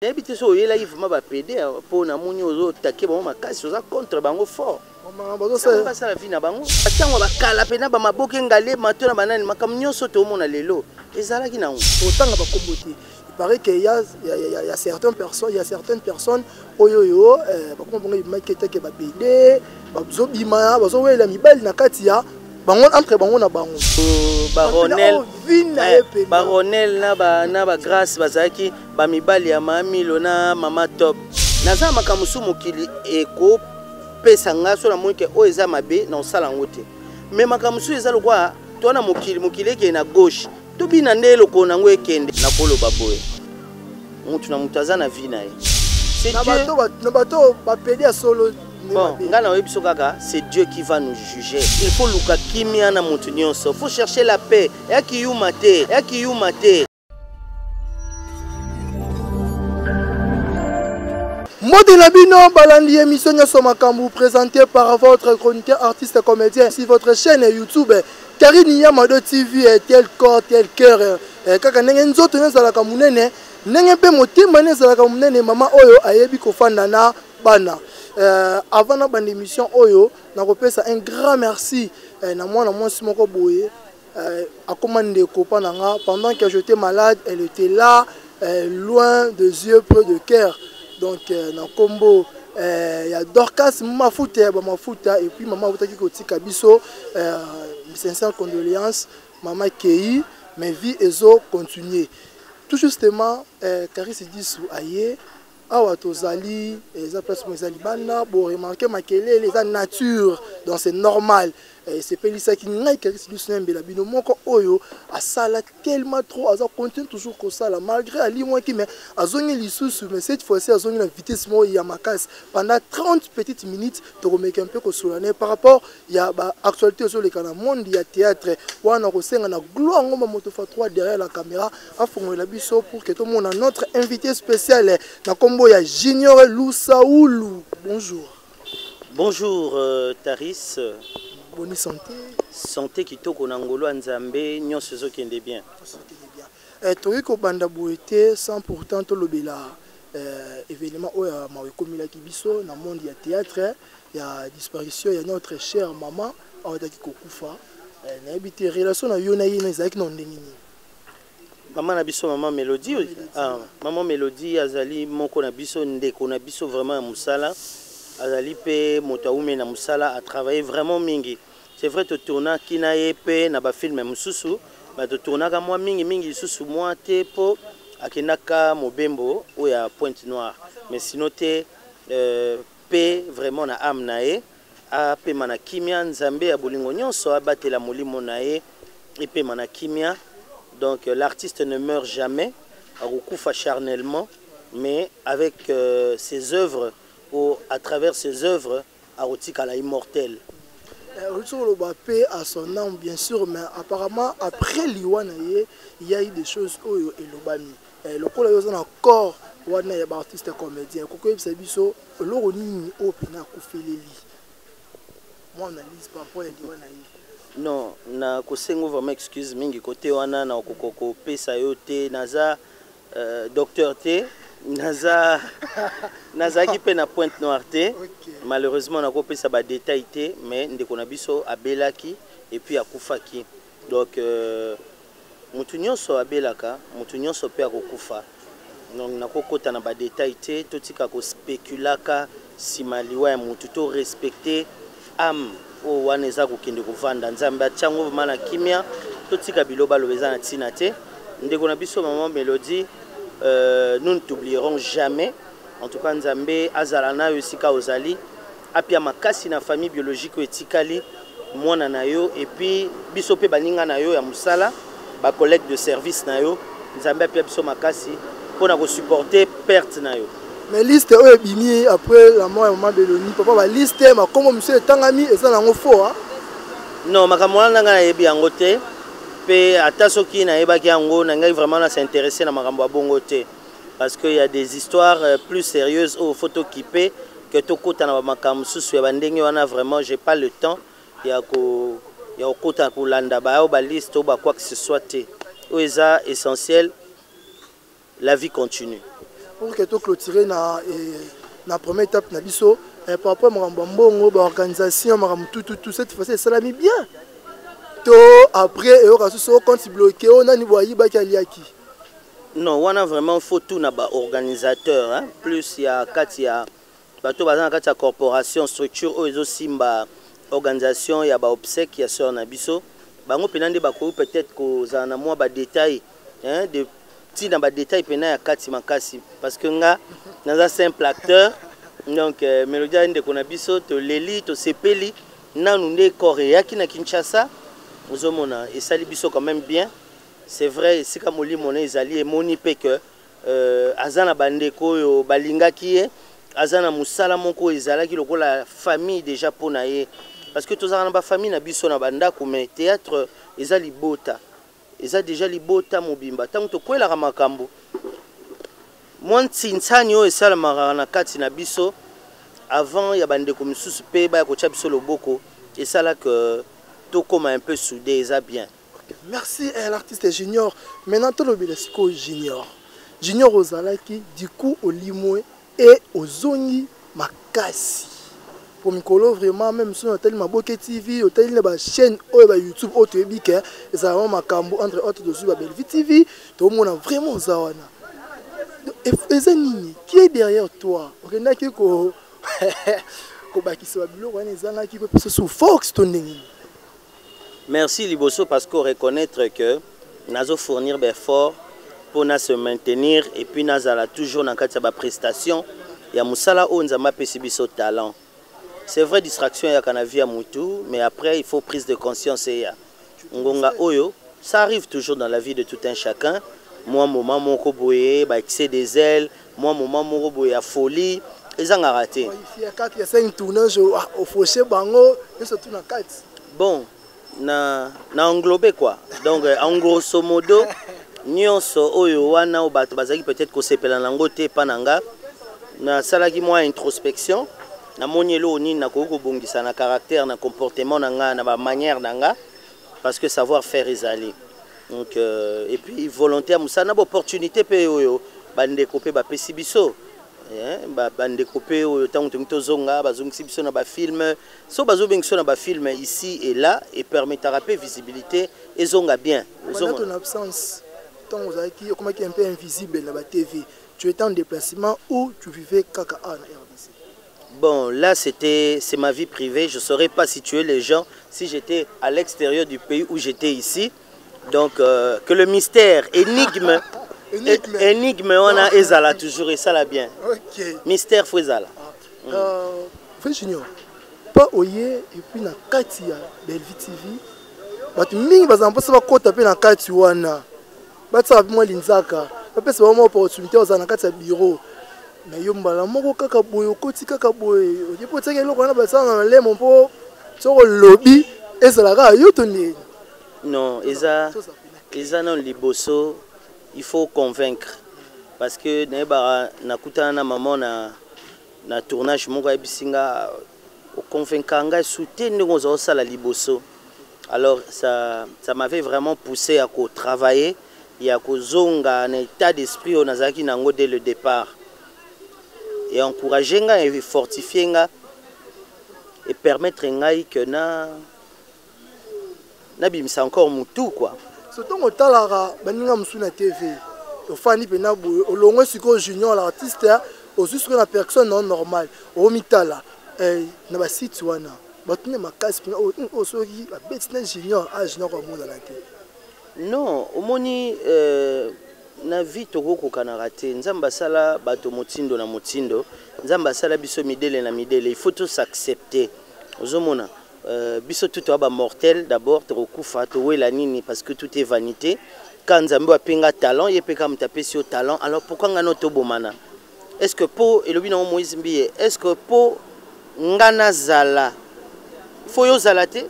N'habite so yela yivuma ba PD pour na moni ozo taquer ba makasi oza contre bango fort. Ça ça la vie na bango. Atango ba kala pena ba maboke ngale matona banani makamnyo soto mona lelo. Ezala ki na ngo. Otanga ba kombote. Il paraît qu'il y a certaines personnes oyoyo ba kombo marketer ke ba PD ba zobima ba zo wela mibali na katia bango entre bango na bango. Baronel na ba grâce bazaki ba mibali ya mamilo na mama top. Naza makamusu mokili eko pesa ngaso na monke o eza mabe na osala ngote. Mais makamusu eza lokwa to na mokili ke na gauche. To bina ndelo ko na ngo ekende na kolo baboye. Mutu na mutaza na vie na ye. C'est Dieu. Na bato ba pédia solo. Bon, c'est Dieu qui va nous juger. Il faut luka kimia na mutu nyonso. Il faut chercher la paix. Ya ki yumate, ya ki yumate. Mode Nabino, balandi émission Nyoso Makambu présentée par votre chroniqueur artiste comédien sur votre chaîne YouTube Karine Yamado TV tel corps tel cœur. Kaka ndenge nzoto nezalaka munene, ndenge pe motema nezalaka munene mama oyo ayebi kofanda na bana. Avant la bande émission oyo, na kopesa un grand merci na moi simoko boye a commandé copain nanga pendant que j'étais malade, elle était là loin des yeux près de cœur. Donc na combo il y a Dorcas mafuta et puis maman utaki kotika biso sincères condoléances maman Kei mais vie ezo continuer. Tout justement Carisse dit sou aye awa tozali eza place mozali bana bo remarquer makele les nature donc c'est normal c'est pelisa ki ngai Carisse dit sembela bino moko oyo asala tellement trop aza continue toujours ko sala malgré ali moi qui mais azongi lisusu mais cette fois-ci azongi na vitesse mo ya makasi pendant 30 petites minutes to remettre un peu ko solane par rapport ya ba actualité sur le canal monde ya théâtre wana ko senga na gloire ngoma moto fa 3 derrière la caméra afongola biso pour que tout le monde a notre invité spécial na kombo ya Junior Lusaoulou. Bonjour. Bonjour Taris. Bonne santé. Santé kitoko na ngolo nzambe nyonso zo kende bien. Toyi ko banda boete sans pourtant to lobela événement oya mawe komila kibiso na monde ya théâtre ya disparition ya notre chère maman awataki kokufa na habité relation na yona yina ezaki na ndengini. Maman na biso maman Mélodie maman Mélodie azali moko na biso ndeko na biso vraiment musala azali pe motaume na musala a travaillé vraiment mingi. C'est vrai to tourna kina yepe na ba film mususu ba to tourna ka moi mingi susu moi te po akenaka mobembo ou ya Pointe Noire mais sinon te pe vraiment na âme na ye a pe mana kimia nzambe ya bolingo nyonso abatela molimo na ye et pe mana kimia. Donc l'artiste ne meurt jamais, Arukufa charnellement, mais avec ses œuvres, ou à travers ses œuvres, Arutika la immortelle. Paix à son âme, bien sûr, mais apparemment, après Liwana, il y a eu des choses où il Lobami. Le col est encore un artiste comédien. Pourquoi il biso l'oroni au pina koufeli. Moi, on analyse par rapport à Liwana. Non, na kosengo vraiment excuse mingi côté wana na kokoko pesa yote naza docteur T naza ki pe na Pointe Noire T. Malheureusement na ko pesa ba détail T mais ndeko na biso abelaki et puis akufaki. Donc mutu nyonso abelaka mutu nyonso pe akokufa. Donc na kokota na ba détail T totika ko speculaka simaliwa ya mutu to respecter âme o waneza kokende kovanda nzambe atyango mana kimia totika biloba lobeza na tina te ndeko na biso maman Mélodie nous ne t'oublierons jamais en tout cas nzambe azala na yo sika ozali apia makasi na famille biologique etikali mwana na yo et puis biso pe baninga na yo ya musala ba collègue de service na yo nzambe apia biso makasi pona ko supporter perte na yo. Mais liste est bimi après la mort de maman Beloni papa ba liste ma comme monsieur tangami et ça nango faux hein. Non makamona nanga yebi yango te pe ata soki na yebaki yango nanga vraiment na s'intéresser na makambo ya bongo te parce que il y a des histoires plus sérieuses au photo kipé que tokota na makambo susu ya bandenge wana vraiment j'ai pas le temps ya okota ko landa ba o ba liste ou ba quoi que ce soit te o eza essentiel la vie continue. pour que tu clôturer na première étape na biso par rapport à mbongo ba organisation tout cette fois ça l'a mis bien to après et au compte bloqué on a ni boyi ba kaliaki. Non, on a vraiment faut tout na ba organisateur hein, plus il y a katia bato bazana katia corporation structure ozo simba organisation ya ba obsèque ya sœur na biso bango penande ba ko peut-être ko za na moi ba détail hein de petit dans ba détail pena ya kati makasi parce que nga naza simple acteur donc Melodia inde kona biso to leli to sepeli nanu nde Korea ki na Kinshasa ozomona et sali biso quand même bien. C'est vrai, c'est comme oli mon ezali et moni pe que azana bandeko yo balinga ki e azana musala moko ezala ki lokola famille déjà ponaye parce que tous na ba famille na biso na banda comme théâtre ezali bota eza déjà libota mobimba tant to kwela ka makambo mon tsintsani o esala marana kati na biso avant ya bandeko misusu pe ba ko tcha biso loboko et ça là que tout comme un peu soudé eza bien. Merci l'artiste Junior. Maintenant, tout le Belesco Junior. Junior Ozalaki, du coup, au Limoé et au Zoni Makasi. Pour Mikolo, vraiment, même si on a tellement Boké TV, on a tellement chaîne YouTube, autre bique, et ça va Makambo, entre autres, dessus, Belvi TV, tout le monde a vraiment Zawana. Et Zanini, qui est derrière toi? On a qui ko baki so bilo, on est Zanaki, peut se sous Fox, ton nini. Merci Liboso parce qu'on reconnaître que nous fournir des efforts pour se maintenir et puis nous allons toujours dans la prestation. Il y a Moussala Onzama Pesibiso talent. C'est vrai distraction il y a Kanavi à Moutou, mais après il faut prise de conscience et Ngonga Oyo, ça arrive toujours dans la vie de tout un chacun. Moi moment mon koboye, bah excès des ailes, moi moment mon koboye à folie, ils ont raté. Il y a 4 il y a 5 tournages au fauché bango, et surtout dans 4. Bon. Na englobé quoi donc en grosso modo nyonso oyo wana o bato bazaki peut-être ko sepela nango te pananga na salaki moi introspection na monielo oni na ko bongisa na caractère na comportement nanga na ba manière nanga parce que savoir faire ezali donc et puis volontaire musana opportunité pe oyo bande kopé ba pesi biso bande kopé oyo tango tozonga bazongisi biso na ba film so bazobengisa na ba film ici et là et permettre à visibilité et zonga bien pendant ton absence tant vous avez qui comment qui est un peu invisible là ba TV tu étais en déplacement ou tu vivais kaka na RDC? Bon là c'est ma vie privée, je saurais pas situer les gens si j'étais à l'extérieur du pays ou j'étais ici donc que le mystère énigme énigme on a ezala toujours et ça là bien. OK. Mystère Fouezala. Frère Junior. Pas oyer et puis na kati ya Belvi TV. Batu mingi bazampa sa kota pe na kati wana. Batsa mo linzaka. Ba pesa ba mo opportunité oza na kati ya bureau. Na yo mbala moko kaka boyo koti kaka boyo. Odi po tsaka eloko na basanga na lemo mpo soko lobby ezala ka yo toni. Non, eza non Liboso. Il faut convaincre parce que nakutana na maman na tournage moko ebisinga convaincanga soutenir ngozo sala Liboso. Alors ça m'avait vraiment poussé à travailler et à zonga un état d'esprit onazaki nango dès le départ et encourager nga et fortifier nga et permettre ngai que na bimisa encore mutu quoi. Surtout au talara baninga musuna TV au fani pena boy au longo siko Junior l'artiste au juste la personne non normale au mitala na ba site wana batune makasi pena au soki ba betina Junior Junior ko mona na te non omoni na vie toko kana raté nzamba sala bato motindo na motindo nzamba sala biso midele na midele il faut tous s'accepter ozomona biso tout aba mortel d'abord tokufa to wela nini parce que tout est vanité quand nzambe apenga talent yé peka mtape sur talent alors pourquoi ngano to bomana est-ce que po elobi na Moïse Mbiye est-ce que po ngana zala faut yo zalate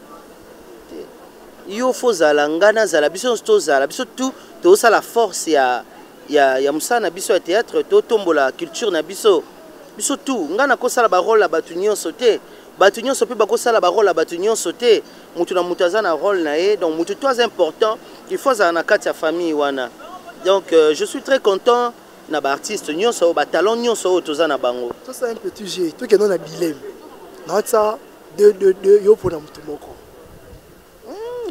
yo faut zala ngana zala biso to zala biso tout to ça la force ya musana biso ya théâtre to tombola culture na biso tout ngana ko sala ba rôle la batunyo sauté batunyo sope bako sala ba rôle la batunyo sauté mutu na mutaza na rôle na e donc mutu très important il faut za na kati ya famille wana donc je suis très content na ba artiste nyonso ba talent nyonso toza na bango. Ça c'est un petit jeu. Tout que non na dilemme. Na ça de yo pour na mutu moko.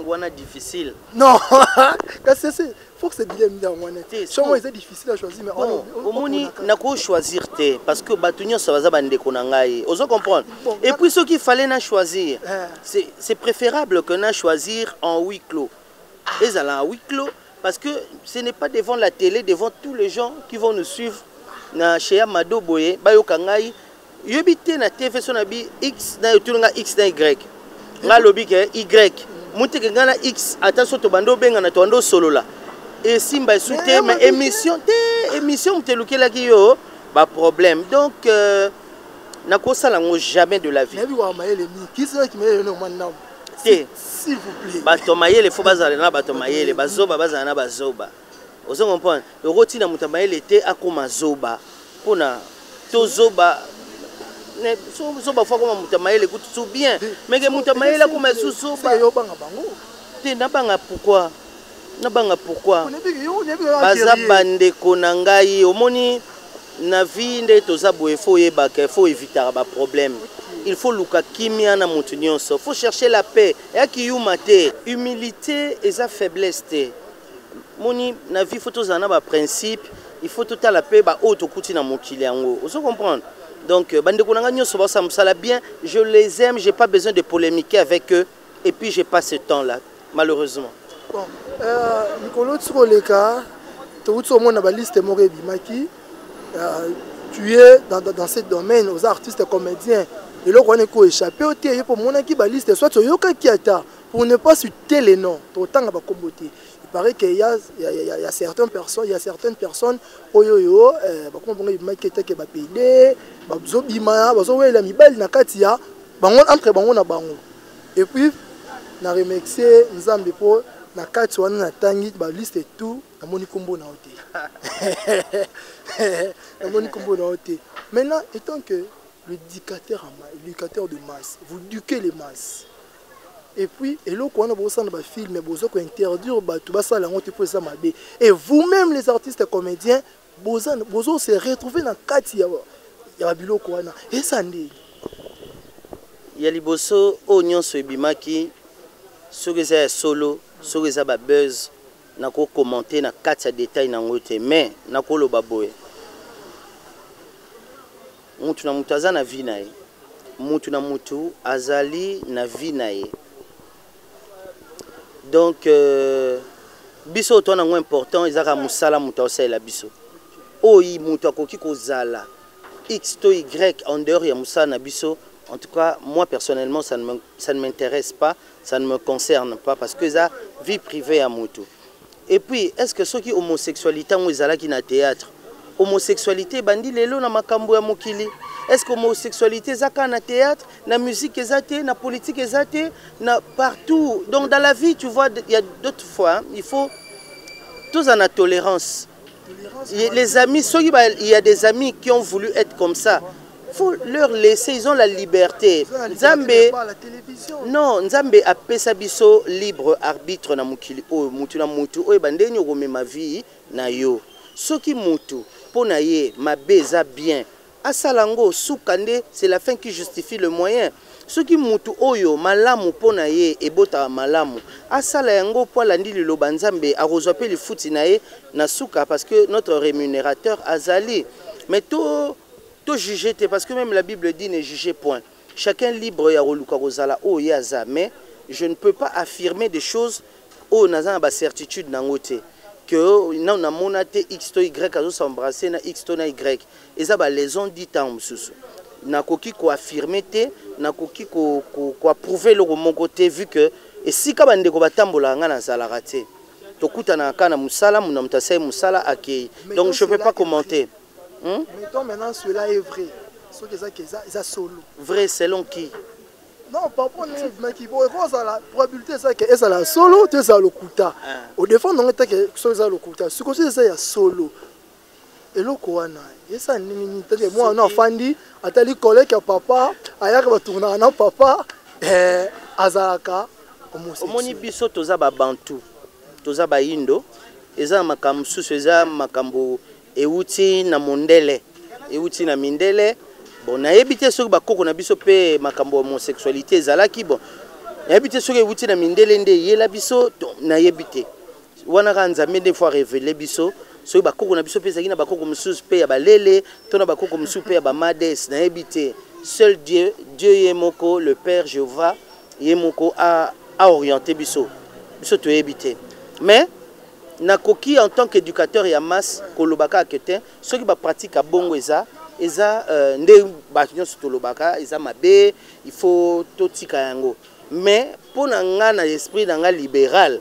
Wana difficile. Non, c'est faut que c'est dilemme dans wana. C'est difficile à choisir mais au moni na ko choisir te parce que batu nyonso baza bande ko na ngai. Ozo comprendre. Et puis ce qu'il fallait na choisir, c'est préférable que na choisir en huis clos. Et ça en huis clos parce que ce n'est pas devant la télé, devant tous les gens qui vont nous suivre na chez Amado Boye, ba yo kangai. Yobité na TV son abi X na yotunga X na Y. Nga lobi ke Y. Muti ke ngana X ata soto bando benga na tondo solo la. Et simba soute mais émission mtelukela ki yo ba problème. Donc na ko sala ngo jamais de la vie. Nabi wa mayele mi qui c'est qui me no manam. S'il vous plaît. Bato mayele faut bazala na bato mayele bazoba bazala na bazoba. Ozo comprendre. Le roti na mutamayele te akoma zoba. Pona to zoba zoba fois comme mutamayele écoute tout bien. Mais que mutamayele comme zoba yo banga bango. Te na banga pourquoi? Na banga pourquoi? Baza bande konangai omoni na vie nde toza boye faut yebaka faut éviter ba problème. Il faut luka kimia na mutu nyonso. Faut chercher la paix. Ya ki yuma te. Humilité et sa faiblesse te. Moni na vie faut tozana ba principe. Il faut tout à la paix ba auto kuti na mokili yango. Vous comprenez? Donc bande konanga nyonso ba samsala bien, je les aime, j'ai pas besoin de polémiquer avec eux et puis j'ai pas ce temps là malheureusement. Bon, Nicolo Tsoleka, tu as mon liste Morebi Maki. Tu es dans ce domaine aux artistes comédiens. Et là, on est échappé au thé pour mon équipe à liste. Soit tu as Kiata pour ne pas citer les noms. Autant à comboter. Il paraît qu'il y a certaines personnes, oyoyo, comme on dit, Maketa qui va payer, Bazobima, Bazoé la Mibel Nakatia, Bangon entre Bangon na Bango. Et puis, na remixé Nzambe pour na kati wana na tangi ba liste tout na moni kombo na oté. Na moni kombo na oté. Maintenant, étant que l'éducateur de masse, vous éduquez les masses. Et puis, et là, quand on a besoin de film, vous interdire tout ça, ça mabe. Et vous-même, les artistes comédiens, vous se retrouver dans le cadre de et ça n'est. Il y a les bosso, oignon sur Bimaki, sur les solo, sur les buzz, n'a qu'à commenter, n'a qu'à détail dans le mais n'a qu'à le baboye. Mutu na mutaza na vie nae. Mutu na mutu azali na vie nae. Donc biso to na ngo important ezaka musala mutu osela biso. Oyi mutu akoki kozala X to Y en dehors ya musala na biso. En tout cas, moi personnellement ça ne m'intéresse pas, ça ne me concerne pas parce que ça vie privée à mutu. Et puis est-ce que ceux qui homosexualité ont ezala ki na théâtre homosexualité bandi lelo na makambo ya mokili. Est-ce que homosexualité zaka na théâtre, na musique ezate, na politique ezate, na partout. Donc dans la vie, tu vois, il y a d'autres fois, il faut tous en la tolérance. Les amis, il y a des amis qui ont voulu être comme ça. Il faut leur laisser, ils ont la liberté. Nzambe, non, Nzambe a pesa biso libre arbitre na mokili o mutu na mutu o bande nyo ma vie na yo. Soki mutu pona ye mabeza bien. Asalango soukande, c'est la fin qui justifie le moyen. Ce qui mutu oyo malamu pona ye ebota malamu. Asala yango po landi liloba Nzambe arozwape li futi na ye na souka parce que notre rémunérateur azali. Mais to juger parce que même la Bible dit ne jugez point. Chacun libre ya roluka kozala o yaza mais je ne peux pas affirmer des choses o naza ba certitude nangote. Que non na monate X to Y azo s'embrasser na X to na Y et ça ba les ont dit tant mususu na koki ko affirmer te na koki ko approuver le mon côté vu que et si ka bande ko batambola nga na zala raté to kutana kana musala muna mtasai musala akei donc je peux pas commenter. Mettons maintenant cela est vrai ce que ça solo vrai selon qui? Non, pas pour la probabilité c'est ça la solo, tu ça le kuta. Au défend non que ça le kuta. Ce que c'est ça solo. Et le koana, et ça ni moi on a fandi, atali collègue papa, ayaka ba tourna na papa azaka homosexuel. Omoni biso toza ba bantu, toza ba indo, eza makambo susu eza makambo euti na mondele euti na mindele bon nayebi te soki bakoko na biso pe makambo homosexualité ezalaki bon nayebi te soki euti na mindele nde yela biso nayebi te wana ka nzambe des fois révéler biso soki bakoko na biso pe ezalaki na bakoko mosusu pe ya balele to na bakoko mosusu pe ya bamades nayebi te seul Dieu ye moko le Père Jéhovah ye moko a orienté biso toyebi te mais nakoki en tant qu'éducateur ya masse kolobaka akete ceux qui ba pratique bongo eza nde ba nyonso tolobaka eza mabe il faut totika yango mais pour nga na esprit nga libéral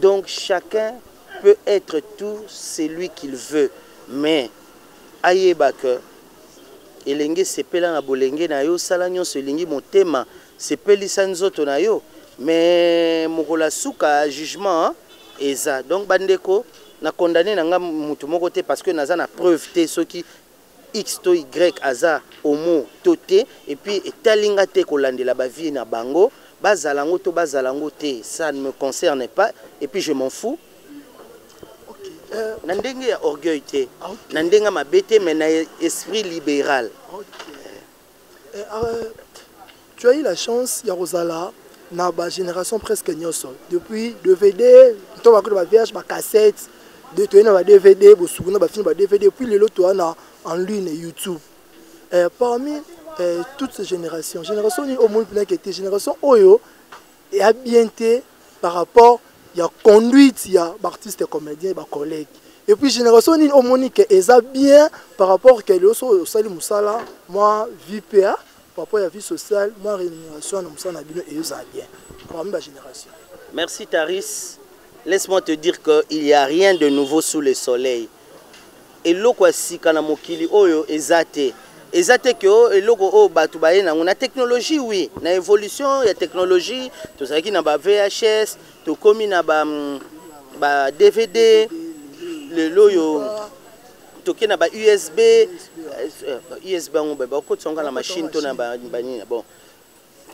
donc chacun peut être tout celui qu'il veut mais ayeba que elenge sepela na bolenge na yo sala nyonso elingi motema sepelisa nzoto na yo mais mokola suka jugement eza donc bandeko na condamné nanga mutu moko te parce que naza na preuve te soki x to y aza homo toté et puis etalinga te kolandela ba vie na bango bazalango to bazalango te ça ne me concerne pas et puis je m'en fous. Na ndenge ya orgueil te na ndenge mabete mais na esprit libéral. Tu as eu la chance ya Rosala na ba génération presque nyoso depuis DVD to ba ko ba VH ba cassette de to na ba DVD bo sukuna ba film ba DVD puis le lot na en ligne YouTube parmi toutes ces génération ni au monde qui était génération oyo et a bien été par rapport ya conduite ya artiste comédien ba collègue et puis génération ni au monde qui est bien par rapport que le so sali musala moi VPA par rapport à la vie sociale, moi, rémunération, nous sommes bien. Génération. Merci Taris. Laisse-moi te dire qu'il n'y a rien de nouveau sous le soleil. Et l'oko si kana mokili oyo ezate. Ezate que eloko o batu baye na una technologie oui, na évolution ya technologie, to saki na ba VHS, to komi na ba DVD, le loyo toke na ba USB on ba ko tsonga la machine to na ba bon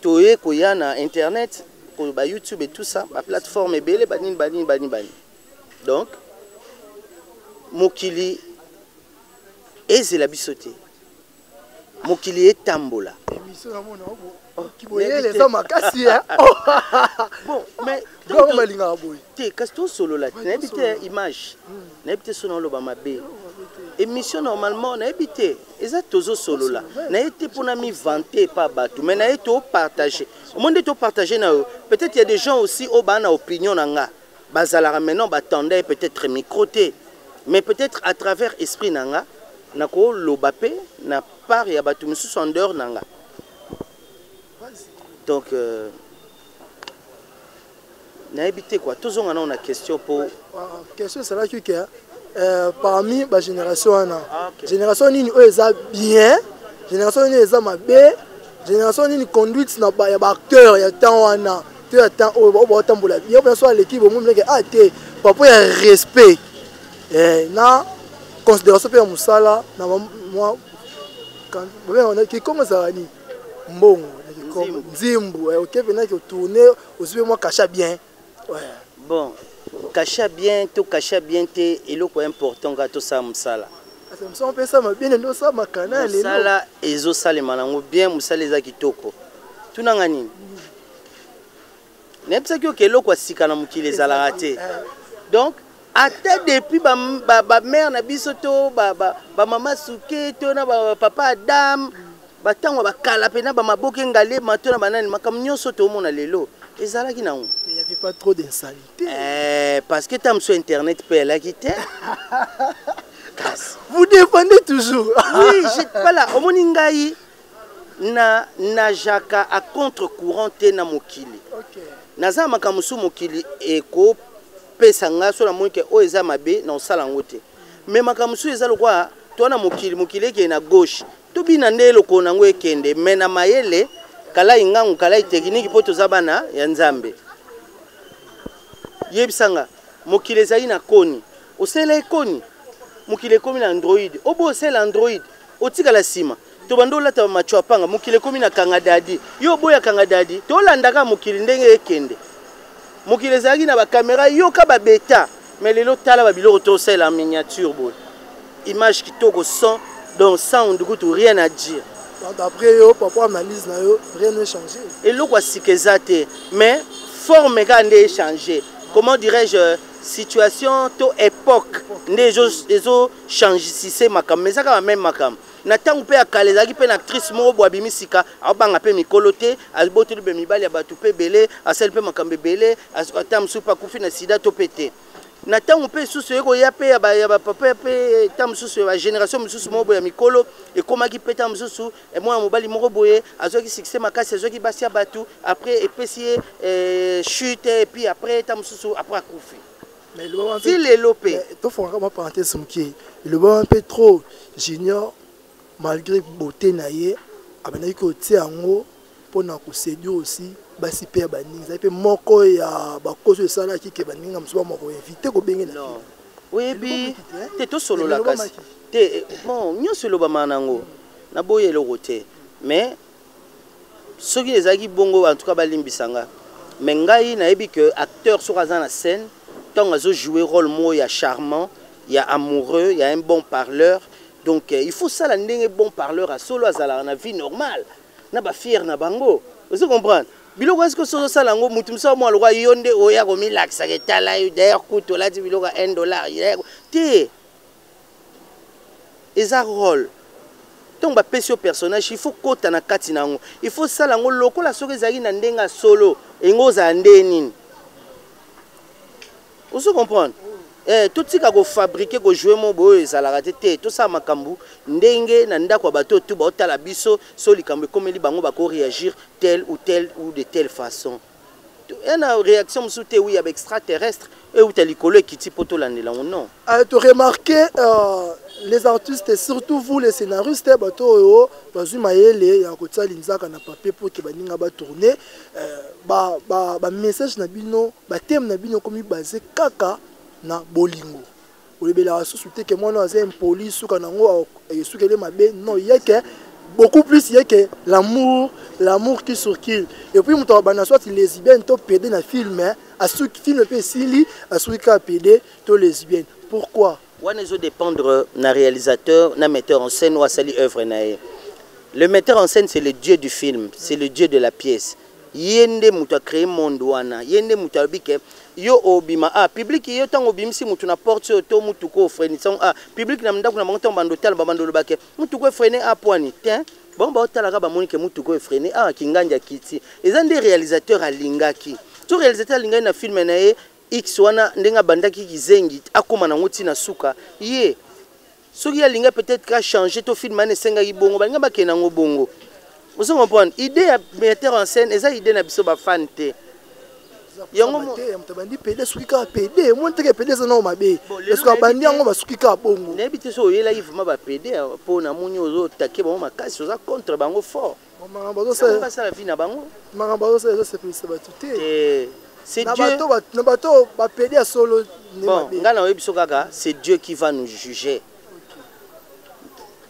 toye ko ya na internet ko ba YouTube et tout ça ba plateforme ebele bani donc mokili ezela bisote mokili etambola bon mais Caston solo là n'habite image n'habite son lo ba mabe émission normalement n'habite eza tozo solo là n'habite pour na mi vanter pas batou mais n'habite au partager au monde to partager na peut-être il y a des gens aussi au ba na opinion nanga bazala maintenant batendait peut-être microté mais peut-être à travers esprit nanga nako lobapé na part ya batou musu sondeur nanga donc n'a évité quoi tous on a une question pour question c'est là que parmi la génération génération ni eza bien génération ni eza mabe génération ni conduite na ba acteur ya temps wana tu attends au tambola bien bien soit l'équipe au monde que ah té papa ya respect na considération pour musala na moi quand on a qui comment ça ni mbongo Zimbu, ok, venez que tourner, aussi moi cacha bien. Ouais. Bon, cacha bien, tout cacha bien, et le quoi important quand tout ça musala. Ça on peut ça bien non ça ma canal. Musala ezo sale malango bien musala za kitoko. Tunanga nini? N'empsa que le quoi sikana mukile zala raté. Donc ata depuis ba mère na bisoto ba maman souké to na ba papa Adam batango bakala pena ba maboke ngale matona banani makamnyoso to mona lelo ezalaki na il y avait pas trop d'insalité parce que tam sur internet pe la quitté vous défendez toujours oui j'ai pas là omoni ngai na jaka à contre-courant te na mokili OK naza makamusu mokili eko pesa nga so na monke o eza mabe na osala ngote mais makamusu ezalo kwa to na mokili ke na gauche to bina ndelo ko nango ekende mena mayele kala ingangu kala technique poto zabana ya nzambe yebisanga mokile zali na koni osela ekoni mokile komi na android obo osela android otika la sima to bandola ta macho apanga mokile komi na kangadadi yo boya kangadadi to landaka mokile ndenge ekende mokile zali na ba caméra yo ka ba beta mais lelo tala ba biloko to osela miniature boy image kitoko, son, donc sound, rien à dire. D'après eux, papa analyse, rien n'a changé. Et là, c'est que ça, mais forme est changé. Comment dirais-je, situation, époque, les gens changent si c'est makam, mais ça quand même makam. Nathan ou à Kalezaki pe actrice mo bo abimisika abanga pe mikolote alboto be mibali abatu pe belé asel pe makambe belé atam supa kufi na sida to pété. Nathan ou pe susu eko ya pe ya papa pe tam susu ya génération mususu mo bo ya mikolo et comment ki pe tam susu et moi mobali mo boye azoki succès makasi azoki basia batu après et pesier chute et puis après tam susu après kufi. Mais le moment si les lopé to faut encore parenthèse mki le moment un peu trop junior malgré beauté naie abana ko tiango pona ko séduire aussi basi pe baninga pe moko ya bakoso sala ki ke baninga msuba moko invité ko benga na oui bi te to solo la kasi te bon nyo solo ba manango na boye le côté mais ceux qui les a bongo en tout cas balimbisanga mais ngai na ebi que acteur sur na scène tant azo jouer rôle mo ya charmant, il y a amoureux, il y a un bon parleur. Donc il faut ça la ndenge bon parleur à solo azala na vie normale. Na ba fier na bango. Vous comprenez? Biloko est-ce que solo ça lango mutumsa mo alwa yonde oya ko milaxa ke tala d'ailleurs kuto la biloko $1. Té. Eza rôle. Donc ba pesio personnage il faut kota na kati nango. Il faut ça lango loko la soki zaki na ndenga solo engoza ndeni. Vous comprenez? Tout ce qu'on fabriqué, qu'on joue mon boy, ça l'a raté. Tout ça makambu, ndenge nanda kwa bateau tout ba la biso, soli kambe comme li bango bako réagir telle ou de telle façon. Une réaction sous te oui avec extraterrestre et où t'as l'école qui type auto l'année là ou non. Tu remarqué les artistes et surtout vous les scénaristes bateau bazu maele ya kotsa linzaka na papier pour que baninga ba tourner ba message na bino ba thème na bino comme basé kaka na bolingo olebela sous-souté que moi non c'est impoli suka nango sukele mabe non yeke beaucoup plus yeke l'amour qui circule et puis muto bana soit lesbienne to pédé na film a ce film pe sili a ce ka pédé to lesbienne pourquoi wana zo dépendre na réalisateur na metteur en scène ou sali œuvre nae. Le metteur en scène c'est le dieu du film, c'est le dieu de la pièce. Yende muto créer monde wana yende muto bike yo obima public yo tango bimisi mutu na porte to mutu ko freni sang public na ndako na monto bando tel babando lobake mutu ko freni poani tin bon ba otala ka ba monike mutu ko freni kinganja kiti ezande réalisateur alingaki to réalisateur alingaki na film na X wana ndenga bandaki kizengi akoma na ngoti na suka ye soki alinga peut-être ka changer to film ane senga ibongo balinga bakena ngo bongo. Vous comprenez? Idée à mettre en scène, et ça idée na biso ba fan te. Yango mo mtabandi pede sukika pede monte ke pede sana mabe. Est-ce que bandi yango ba sukika bongo? Na bité so yela yivuma ba pede po na muni ozo take ba makasi oza contre bango fort. Manga bazo ça la vie na bango. Manga bazo ça c'est ba tuté. C'est Dieu. Na bato ba pede ya solo ne mabe. Ngana webiso kaka, c'est Dieu qui va nous juger.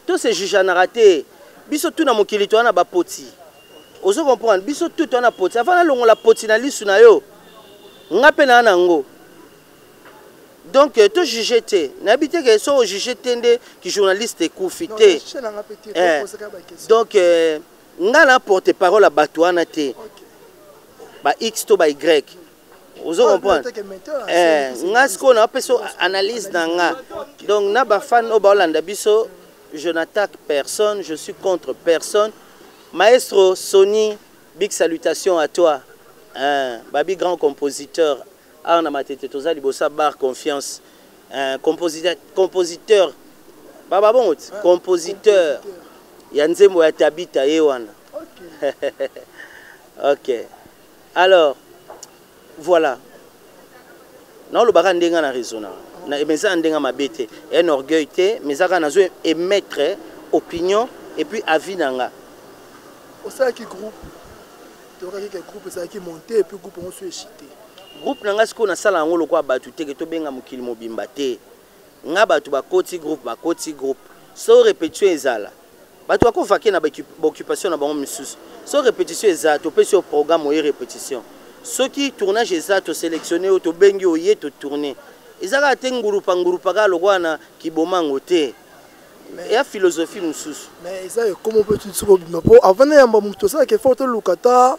Tous ces juges na raté. Biso tout na mokili to na ba poti. Ozo comprendre biso tout to na poti. Avant na longo la poti na lisu na yo. Ngape na nango. Donc to juger te. Na bité que so juger tende ki journaliste koufité. Donc ngala porte parole à batouana te. Ba X to ba Y. Ozo comprendre. Ngasko na peso analyse na nga. Donc na ba fan o ba Holanda biso. Je n'attaque personne, je suis contre personne. Maestro Sony, big salutations à toi. Babi grand compositeur. Arna Matete Toza Libosa Bar Confiance. Compositeur. Baba bon, compositeur. Yanzemo Yatabita Ewana. Ok. Alors, voilà. Non, le baran denga na raison. Mais un orgueil, mais ça a émettre opinion et puis avis nanga. Au sein qui groupe, tu auras quelques groupes qui monter et puis groupe on se chiter. Groupe nanga ce qu'on a ça là on le quoi battu te que to benga mukili mobimba te. Nga batu ba koti groupe. So répétition ezala. Batu ko vaquer na occupation na bango misusu. So répétition ezala to pe sur programme ou répétition. Ce qui tournage ezala to sélectionner to bengi oye to tourner. Ezaka te ngurupa ka logwana kibomango te et la philosophie moussous. Mais ça comment peut-tu dire avant yamba muto ça que faut lukata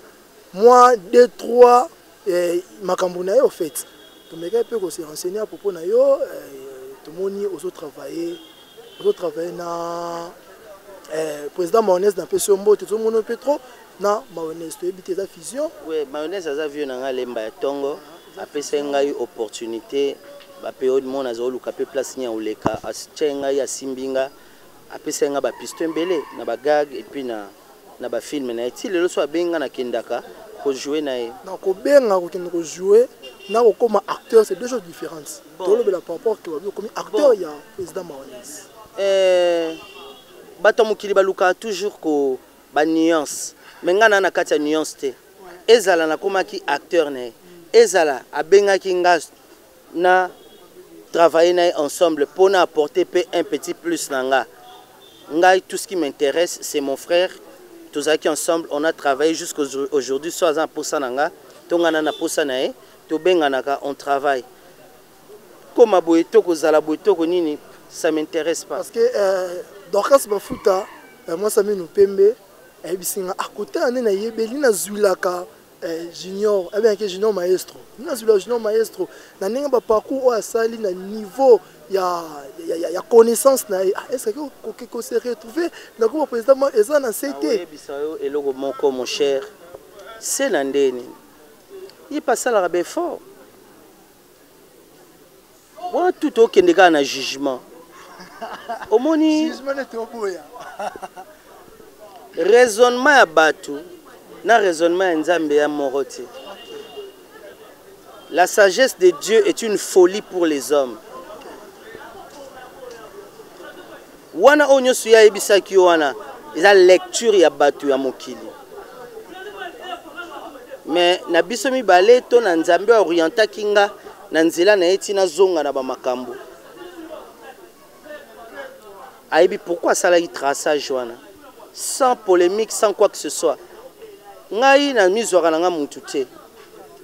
moi 2 3 makambo na yo fait. To meka peut se renseigner à propos na yo to moni aux autres travailler na président Mayonnaise na peso mbote to mono petro na Mayonnaise to ebité za fusion. Oui, Mayonnaise aza vieux na ngalemba ya tongo apesa ngai opportunité ba période mon azo luka pe place nya oleka asenga ya simbinga apesa nga ba piston mbele na ba gag et puis na ba film na eti lelo so abenga na kendaka ko jouer na e na ko benga ko kende ko jouer na ko comme acteur c'est deux choses différentes. To le par rapport que comme acteur ya président Mayonnaise bato mokili baluka toujours ko ba nuance mais nga na kati ya nuance te ezala na komaki acteur na ezala abenga kinga na travailler ensemble pour apporter un petit plus nanga. Tout ce qui m'intéresse c'est mon frère. Tous qui ensemble on a travaillé jusqu'aujourd'hui 60% nanga. Tongana na posa na e, to benganaka on travaille. Comme aboyeto ko zala boyeto ko nini, ça m'intéresse pas. Parce que Dorcas Bafuta moi ça me nous pembe et bisinga à côté ane na yebeli na zuilaka junior eh bien que junior maestro na zuila junior maestro na ninga ba parcours au sali na niveau ya connaissance na est-ce que ko se retrouver na ko président moi eza na CT bisayo eloko moko mon cher c'est nandeni il passe la rabe fort wa tout au kendeka na jugement omoni jugement ne toboya raisonnement ya batu na raisonnement ya nzambe ya moroti. La sagesse de Dieu est une folie pour les hommes. Wana onyo suya ebisaki wana eza lecture ya batu ya mokili. Mais na biso mibale to na nzambe orienta kinga na nzela na eti na zonga na ba makambo. Aibi pourquoi ça la traçage wana? Sans polémique, sans quoi que ce soit. Ngai na mizwaka na nga mutu te.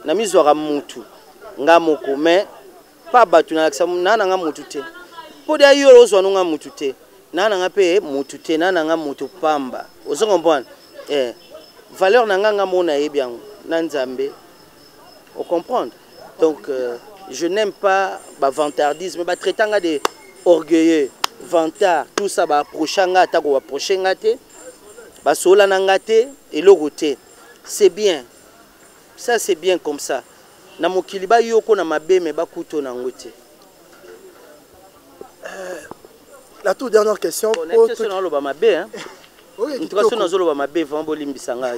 Na mizwaka mutu. Nga moko mais pas batu na laksa na nga mutu te. Podia yolo zo nga mutu te. Na nga pe mutu te na nga mutu pamba. Ozo comprendre? Valeur na nga mona ebia na nzambe. On comprendre? Donc je n'aime pas ba vantardisme, ba traitanga de orgueilleux, vantard, tout ça ba approchanga ta ko approcher ngate. Ba sola na ngate et logote. C'est bien. Ça c'est bien comme ça. Na mokili ba yoko na mabe me ba kuto na ngote. La toute dernière question pour question lo ba mabe hein. Oui, en tout cas sur zo lo ba mabe vambo limbisanga.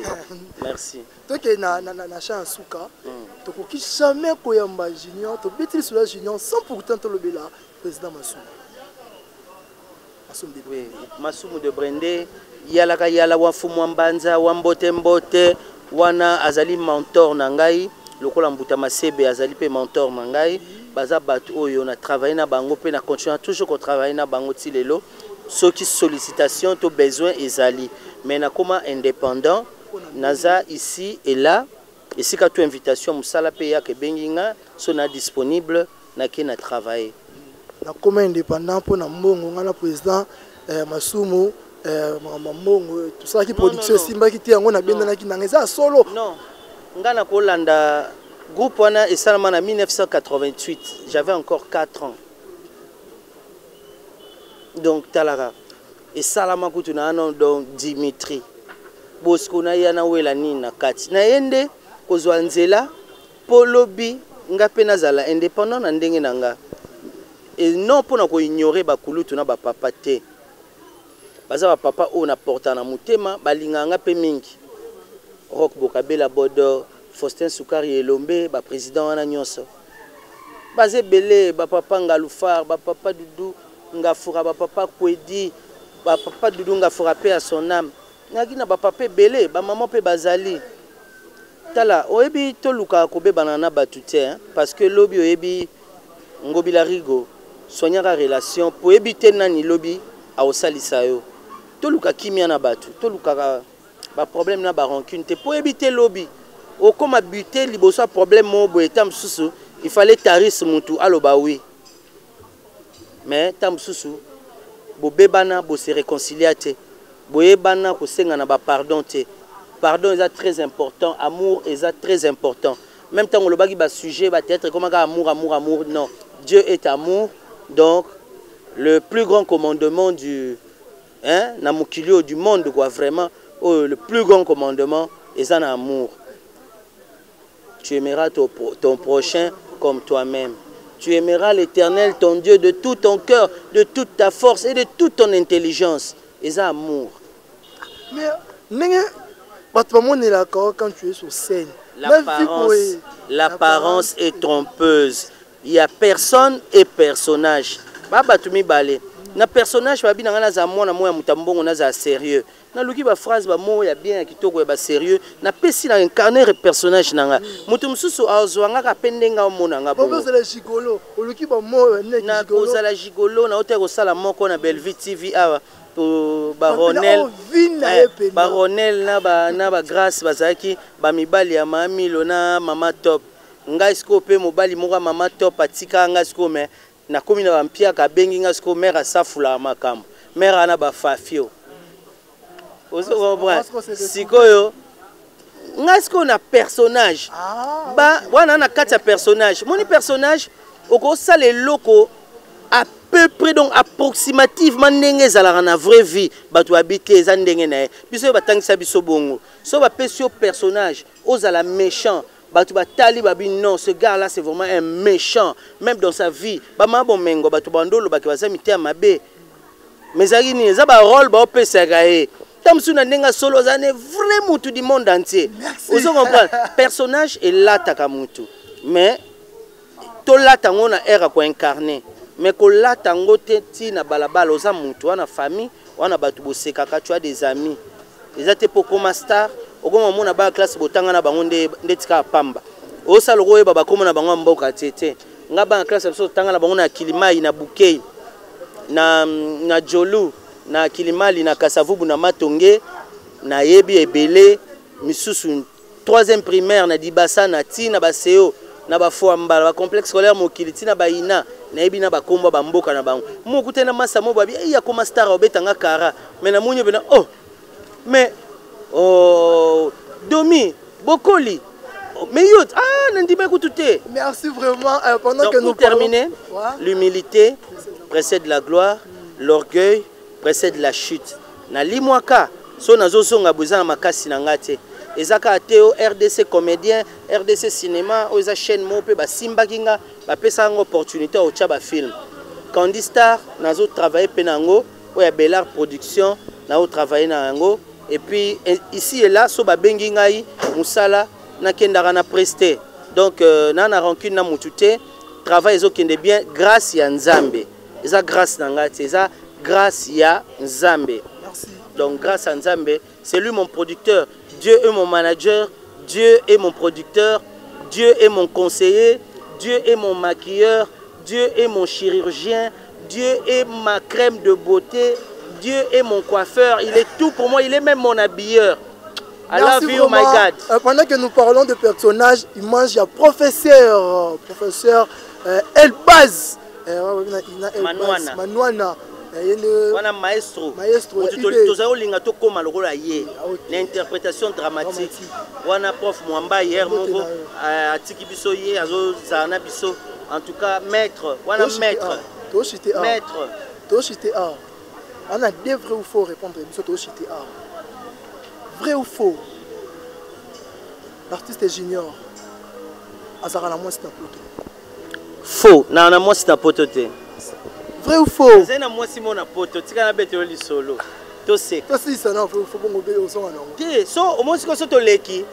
Merci. Donc na chance suka. To ko ki jamais koyamba junior to betil sur la junior sans pourtant to lobela président Masumu. Oui, Masumu de Brendé yalaka yala wa fumu mbanza wa mbote mbote wana azali mentor na ngai lokola mbuta masebe azali pe mentor na ngai baza batu oyo na travailler na bango pe na continuer toujours ko travailler na bango ti lelo soki sollicitation to besoin ezali mais na koma indépendant naza ici et là et si ka tu invitation musala pe ya ke benginga so na disponible na ki na travailler na koma indépendant pour na mbongo ngana président Masumu mamango tout ça qui production simba qui ti yango na benda ki nangeza solo non ngana ko landa groupe wana esalama na 1988 j'avais encore 4 ans donc talara esalama kutu na non donc Dimitri Bosco na yana wela nini na kati na yende kozwa nzela polobi ngape nazala indépendant na ndenge nanga et non pour na ko ignorer ba kulutu na ba papa te baza ba papa o na porta na mutema balinganga pe mingi Rock Bokabela Bodo Faustin Soukari Elombe ba président wana nyonso bazé belé ba papa Ngalufar ba papa Dudu Ngafura ba papa Kwedi ba papa Dudu Ngafura pe à son âme ngaki na ba papa belé ba maman pe bazali tala oyebi to luka ko be banana batute hein parce que lobi oyebi ngobila rigo soignera relation pour éviter nani lobi a osalisa yo to luka kimia na batu to luka ba problème na ba rancune te pour éviter lobby o comme buter liboso problème mo bo etam susu il fallait taris mutu aloba oui mais tam susu bobebana bo se réconcilier te boyebana ko senga na ba pardon te pardon est très important amour est très important même temps le bagi ba sujet ba être comme amour non Dieu est amour donc le plus grand commandement du na mokili du monde quoi vraiment le plus grand commandement est un amour. Tu aimeras ton prochain comme toi-même. Tu aimeras l'Éternel, ton Dieu, de tout ton cœur, de toute ta force et de toute ton intelligence. Et ça, amour. Mais, quand tu es sur scène, l'apparence est trompeuse. Il y a personne et personnage. Baba tumi balé. Na personnage babi na ngana za mwana moya mutambongo na za sérieux. Na luki ba phrase ba moya bien kitoko ba sérieux. Na pesi na incarner personnage nanga. Mutu mususu azwanga ka pendenga omona nga bo. Bobo la gigolo, luki ba moya ne na koza la gigolo na hôtel ko sala moko na Bellevue TV awa to Baronel. Baronel na ba grâce bazaki ba mibali ya mamilo na mama top. Nga isko pe mobali moka mama top atika nga isko me na komi na bampia ka bengi nga siko mère asafula makambo mère ana ba fafio ozo comprendre sikoyo nga siko na personnage ba wana na kati ya personnage moni personnage oko sale loko à peu près donc approximativement ndenge ezalaka na vraie vie bato habité eza ndenge na ye biso batangisa biso bongo so bapesi yo personnage ozala méchant Batu batali babi non ce gars là c'est vraiment un méchant même dans sa vie ba mabo mengo batu bandolo ba kibaza mité mabe mais agini eza ba rôle ba opesa gaé tamsu na ndenga solo zane vrai mutu du monde entier vous comprenez personnage est là takamutu mais to la tango na era ko incarner mais ko la tango ti na balabala oza mutu wana famille wana batu boseka ka tu as des amis eza te pokoma star okoma mona ba classe botanga na bango ndetika pamba osa logo yeba bakoma na bango mboka tete nga ba classe biso tanga na bango na Kilimai na Bukei na Jolu na Kilimali na Kasavubu na Matonge na yebi ebele misusu 3e primaire na Dibasa na Tina Baseo na ba Foamba ba complexe scolaire mokili Tina Baina na yebi na bakomba ba mboka na bango mokute na masa mo babi ya koma star obetanga kara mais na munyo bena oh mais oh, Domi, Bokoli, mais yot, n'indime écoutez. Merci vraiment. Pendant donc, que nous terminer, l'humilité précède la gloire, l'orgueil précède la chute. Na limwaka, so nazo songa buzana makasi nangate. Ezaka ateo RDC comédien, RDC cinéma, oza chaîne mope ba simba kinga, ba pesa ngo opportunité au tchaba film. Candy Star, nazo travailler penango, oya Bellard production, nazo travailler nango. Et puis ici et là, so ba bengi ngai musala na kendara na presté. Donc na rancune na mutute, travail ezo kende bien grâce ya Nzambe. Eza grâce na ngati, eza grâce ya Nzambe. Merci. Donc grâce à Nzambe, c'est lui mon producteur. Dieu est mon manager, Dieu est mon producteur, Dieu est mon conseiller, Dieu est mon maquilleur, Dieu est mon chirurgien, Dieu est ma crème de beauté. Dieu est mon coiffeur, il est tout pour moi, il est même mon habilleur. I love you, my God. Pendant que nous parlons de personnages, il mange un professeur Elbaz. Manouana. Wana maestro. Maestro. Lingato koma lokola ye. L'interprétation dramatique. Wana prof Mwamba hier moko atiki biso ye azo zana biso. En tout cas maître. Wana maître. Maître. Toshite A. On a des vrais ou faux répondre à Toshite A. Vrai ou faux? L'artiste est junior. Azara la moi c'est un poteau. Faux. Na moi c'est un poteau. Vrai ou faux? C'est na moi si mon poteau. Tika na bete oli solo. To sek. To si ça non faut bon obé au son non. Te so au moins ko so to leki.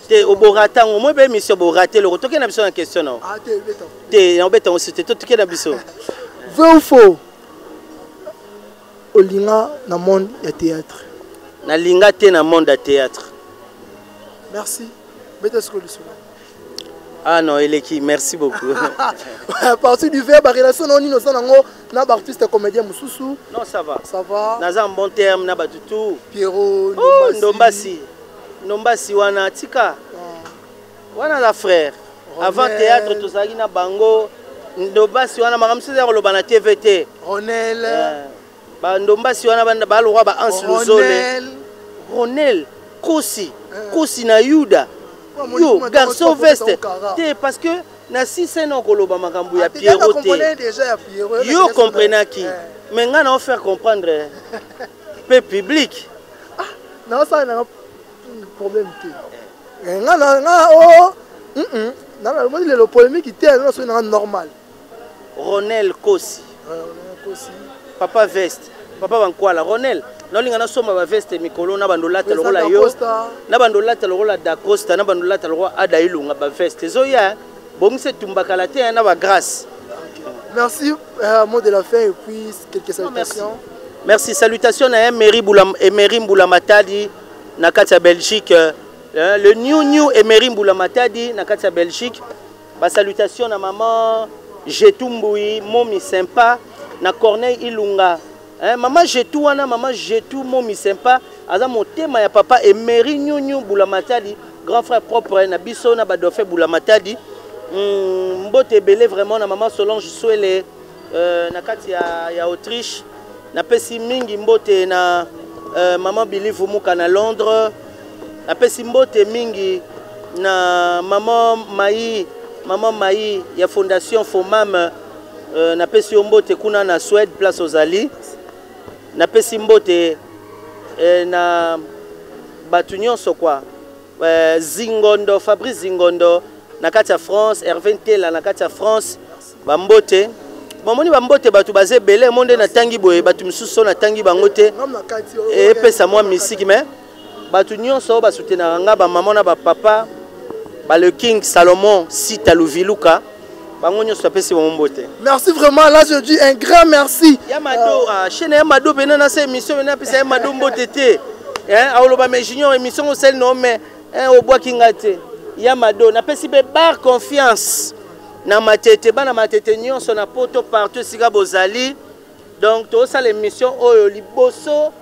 Te oborata au moins be mission borater le toke na biso en question non. Ah te beton. Te na beton aussi te toke na biso. Vrai ou faux? Olinga na monde ya théâtre. Na linga te na monde ya théâtre. Merci. Bête solution. Ah non, Eleki, merci beaucoup. À partir du verbe, relation non innocent nango na artiste comédien mususu. Non, ça va. Ça va. Naza en bon terme na batutu. Pierrot, Ndombasi. Ndombasi wana tika. Wana la frère. Avant théâtre tozaki na bango. Ndombasi wana makamsi ya koloba na TVT. Ronel. Ndomba si wana banda ba lwa ba Ans Luzole. Ronel Kosi. Kosi na Yuda. Yo garçon veste. Parce que na 6 ans koloba makambu ya Pierrot. Yo comprenez qui. Mais nga na faire comprendre peu public. Non ça n'a problème nga le polémique était normal. Ronel Kosi. Papa veste. Papa bankwala Ronel. Non linga na soma ba veste mikolo na bandolata lokola yo. Na bandolata lokola da Costa na bandolata lokola ada ilunga ba veste. Zoya bongise tumbakala te na ba grâce. Merci, mot de la fin et puis quelques salutations. Merci, salutations à Emery Boulamatadi, Nakatia Belgique. Le New Emery Boulamatadi, Nakatia Belgique. Salutations à maman Jetumboui, Momi Sympa, na Corneille Ilunga. Maman Jetou, maman Jetou, Momi Sympa. Aza mon thème, ya papa Emery New Boulamatadi, grand frère propre, na biso na Badofé Boulamatadi. Mbote belé vraiment na maman Solange Souele na kati ya Autriche na pesi mingi mbote na maman Billy Vumuka na Londres na pesi mbote mingi na maman Maï ya fondation Fomam na pesi mbote kuna na Suède place Ozali na pesi mbote na batunyon so kwa Zingondo Fabrice Zingondo Nakatia France, Hervé Tela, Nakatia France, Bambote. Bomoni Bambote, batu bazé belé, monde na tangi boye, batu msuso na tangi bangote. Et pesa moi musique, mais batu nyon so ba soutenir nga ba maman na ba papa, ba le King Salomon Sita Louviluka, bango nyon so pesi Bambote. Merci vraiment, là je dis un grand merci. Yamado, chaîne Yamado bena na cette émission, bena pesa Yamado Mbotete. Hein, aoloba me junior émission au sel non mais au bois kingate. Yamado, na pesi be bar confiance na matete bana matete nyonso na poto partout siga bozali. Donc to ça l'émission oyo liboso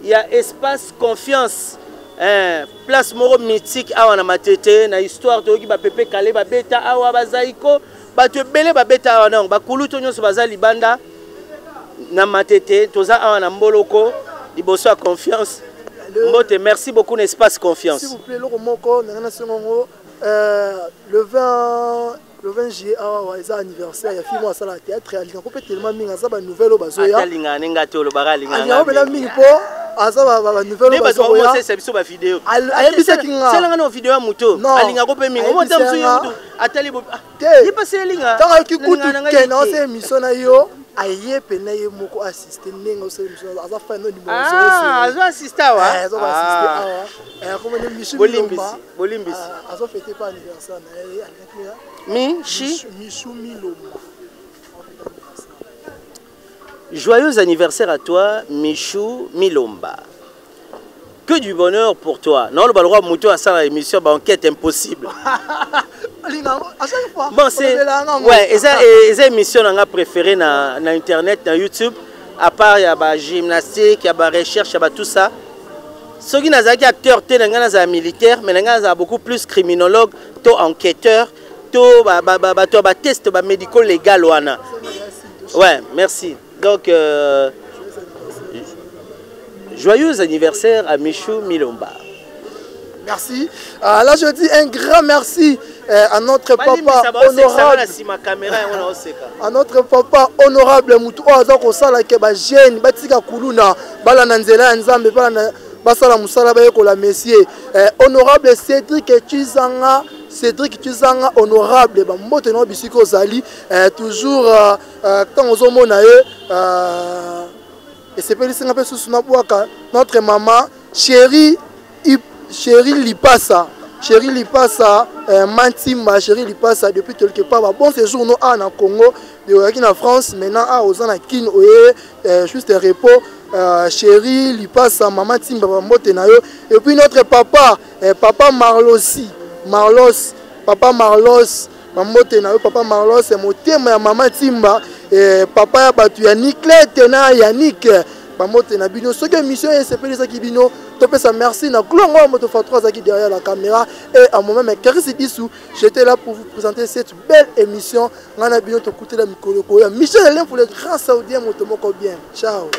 ya espace confiance place moro mythique awa na matete na histoire to ki ba pepe kale ba beta awa bazaiko ba to belé ba beta awa non ba kuluto nyonso bazali banda na matete toza awa na mboloko liboso ya confiance. Mbote, merci beaucoup l'espace confiance. S'il vous plaît, le 20 juillet, c'est anniversaire, il y a film à la théâtre, il y a tellement de nouvelles au bazoya. Il y a une aye pena ye moko assister nenga osele mission aza fa no libo azo assister wa azo assister awa comme ne Michou Bolimbisi azo fêter pas anniversaire na ye Michou Milomba. Joyeux anniversaire à toi Michou Milomba. Que du bonheur pour toi. Non, le balroi Mouto a ça l'émission Banquette Impossible. Bon, c'est ouais, les émissions que préférées na internet, na YouTube, à part il y a la gymnastique, il y a la recherche, il y a tout ça. Ceux qui sont acteurs, ils sont militaires, mais ils sont beaucoup plus criminologues, enquêteurs, tests médicaux légaux. Ouais, merci. Donc joyeux anniversaire à Michou Milomba. Merci. Là, je dis un grand merci à notre papa honorable. À notre papa honorable Moutou Azako Sala Keba Jeune, Batika Kuluna, Balananzela Nzambe, Basala Moussala Bayekola Messier, honorable Cédric Tuzanga, honorable, Bambote Bisiko Zali, toujours quand on zomonae. Et c'est pas notre maman, chérie Lipasa, Mantima, chérie Lipasa, depuis quelque part, bon séjour nous en Congo, en France, maintenant à Ozanakin, juste un repos, chérie Lipasa, maman Timba, et puis notre papa, papa Marlos, papa Marlos, papa Marlos, c'est mon thème, maman Timba, papa Batu Yannick, Tena Yannick. Ce que mission est CPD Sakibino, merci na Glongo Moto 3 derrière la caméra et à moi-même Karis Dissou, j'étais là pour vous présenter cette belle émission. On a bien écouté la Mikolo. Michel Alain pour les grands Saoudiens Motomoko bien. Ciao.